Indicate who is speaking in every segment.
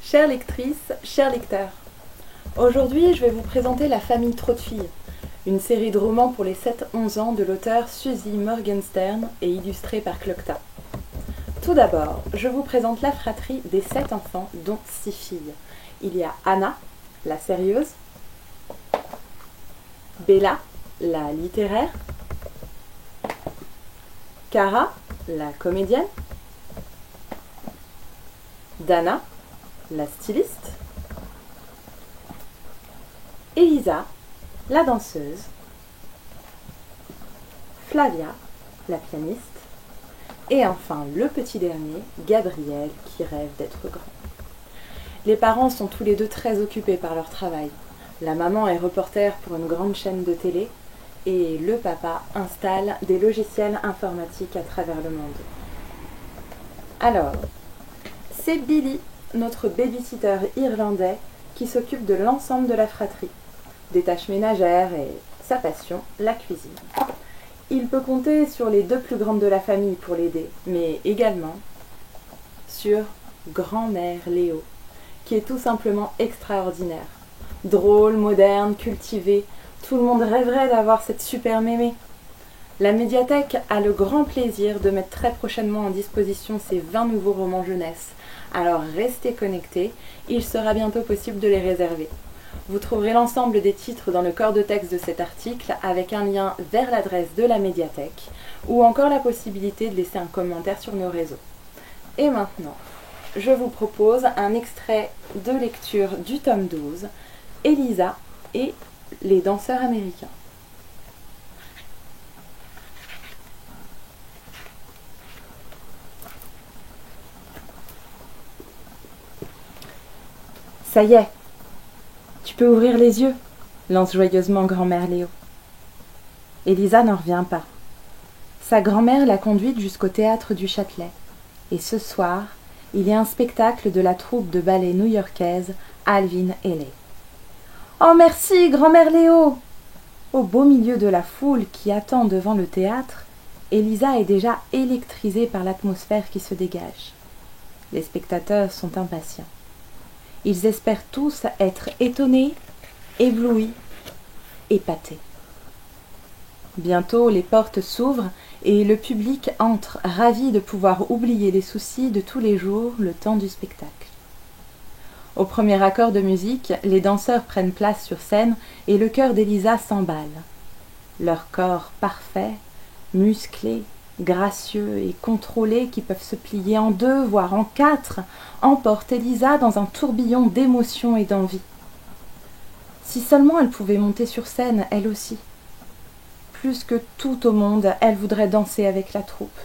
Speaker 1: Chères lectrices, chers lecteurs, aujourd'hui je vais vous présenter La famille trop de filles, une série de romans pour les 7-11 ans de l'auteur Suzy Morgenstern et illustrée par Clocta. Tout d'abord, je vous présente la fratrie des 7 enfants, dont 6 filles. Il y a Anna, la sérieuse, Bella, la littéraire, Cara, la comédienne, Dana, la styliste, Elisa, la danseuse, Flavia, la pianiste, et enfin le petit dernier, Gabriel, qui rêve d'être grand. Les parents sont tous les deux très occupés par leur travail. La maman est reporter pour une grande chaîne de télé et le papa installe des logiciels informatiques à travers le monde. Alors, c'est Billy, notre babysitter irlandais, qui s'occupe de l'ensemble de la fratrie, des tâches ménagères et sa passion, la cuisine. Il peut compter sur les 2 plus grandes de la famille pour l'aider, mais également sur grand-mère Léo, qui est tout simplement extraordinaire. Drôle, moderne, cultivée, tout le monde rêverait d'avoir cette super mémé. La médiathèque a le grand plaisir de mettre très prochainement en disposition ses 20 nouveaux romans jeunesse. Alors restez connectés, il sera bientôt possible de les réserver. Vous trouverez l'ensemble des titres dans le corps de texte de cet article avec un lien vers l'adresse de la médiathèque ou encore la possibilité de laisser un commentaire sur nos réseaux. Et maintenant, je vous propose un extrait de lecture du tome 12, Elisa et les danseurs américains. Ça y est, tu peux ouvrir les yeux, lance joyeusement grand-mère Léo. Elisa n'en revient pas. Sa grand-mère l'a conduite jusqu'au théâtre du Châtelet. Et ce soir, il y a un spectacle de la troupe de ballet new-yorkaise Alvin Ailey. « Oh merci, grand-mère Léo !» Au beau milieu de la foule qui attend devant le théâtre, Elisa est déjà électrisée par l'atmosphère qui se dégage. Les spectateurs sont impatients. Ils espèrent tous être étonnés, éblouis, épatés. Bientôt, les portes s'ouvrent et le public entre, ravi de pouvoir oublier les soucis de tous les jours le temps du spectacle. Au premier accord de musique, les danseurs prennent place sur scène et le cœur d'Elisa s'emballe. Leur corps parfait, musclé, gracieux et contrôlés qui peuvent se plier en 2, voire en 4, emportent Elisa dans un tourbillon d'émotion et d'envie. Si seulement elle pouvait monter sur scène, elle aussi. Plus que tout au monde, elle voudrait danser avec la troupe.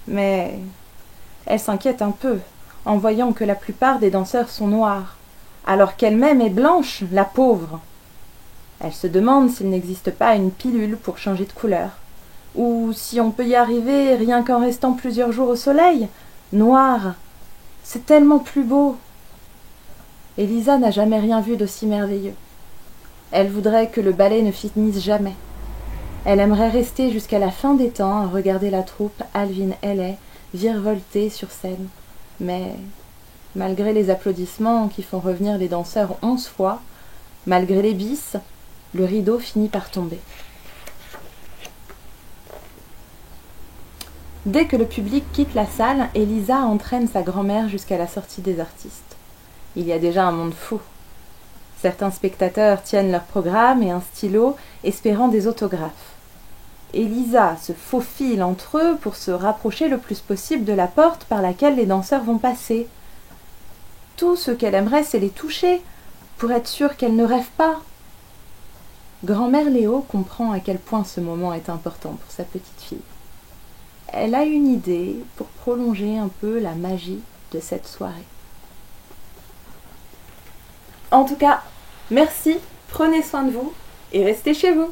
Speaker 1: Mais elle s'inquiète un peu en voyant que la plupart des danseurs sont noirs, alors qu'elle-même est blanche, la pauvre. Elle se demande s'il n'existe pas une pilule pour changer de couleur. Ou si on peut y arriver rien qu'en restant plusieurs jours au soleil, noir. C'est tellement plus beau. Elisa n'a jamais rien vu d'aussi merveilleux. Elle voudrait que le ballet ne finisse jamais. Elle aimerait rester jusqu'à la fin des temps à regarder la troupe Alvin Ailey virevolter sur scène. Mais, malgré les applaudissements qui font revenir les danseurs 11 fois, malgré les bis, le rideau finit par tomber. Dès que le public quitte la salle, Elisa entraîne sa grand-mère jusqu'à la sortie des artistes. Il y a déjà un monde fou. Certains spectateurs tiennent leur programme et un stylo, espérant des autographes. Elisa se faufile entre eux pour se rapprocher le plus possible de la porte par laquelle les danseurs vont passer. Tout ce qu'elle aimerait, c'est les toucher, pour être sûre qu'elle ne rêve pas. Grand-mère Léo comprend à quel point ce moment est important pour sa petite fille. Elle a une idée pour prolonger un peu la magie de cette soirée. En tout cas, merci, prenez soin de vous et restez chez vous.